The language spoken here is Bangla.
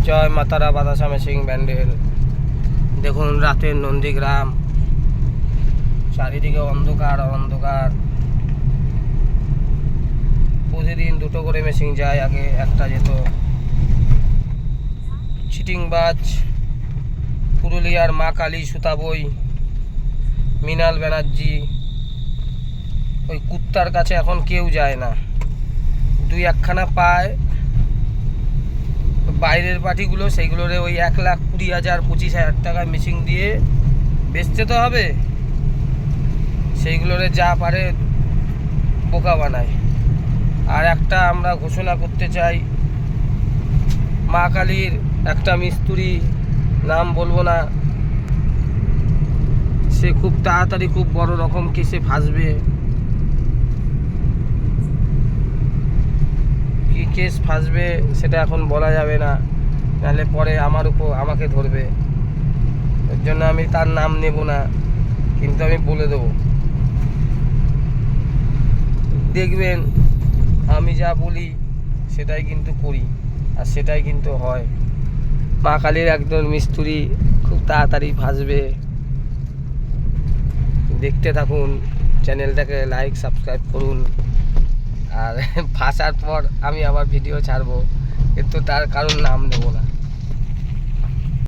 জয় মাতারা বাতাসা মেশিং ব্যান্ডেল। দেখুন রাতের নন্দীগ্রাম, চারিদিকে অন্ধকার অন্ধকার। প্রতিদিন দুটো করে মেশিন যায়, আগে একটা যেত। চিটিংবাজ পুরুলিয়ার মা কালী সুতাবই, মৃণাল ব্যানার্জি, ওই কুত্তার কাছে এখন কেউ যায় না। দুই একখানা পায় বাইরের পার্টিগুলো, সেইগুলোরে ওই 1,20,000 25,000 টাকা মেশিন দিয়ে বেচতে তো হবে, সেইগুলোরে যা পারে বোকা বানায়। আর একটা আমরা ঘোষণা করতে চাই, মা কালীর একটা মিস্ত্রি, নাম বলবো না, সে খুব তাড়াতাড়ি খুব বড় রকম কেসে ফাঁসবে। কি কেস ফাঁসবে সেটা এখন বলা যাবে না, নাহলে পরে আমাকে ধরবে। এর জন্য আমি তার নাম নেব না, কিন্তু আমি বলে দেবো। দেখবেন আমি যা বলি সেটাই কিন্তু করি, আর সেটাই কিন্তু হয়। মা কালীর একজন মিস্ত্রি খুব তাড়াতাড়ি ফাঁসবে। দেখতে থাকুন, চ্যানেলটাকে লাইক সাবস্ক্রাইব করুন। আর ফাঁসার পর আমি আবার ভিডিও ছাড়বো, কিন্তু তার কারণ নাম নেব না।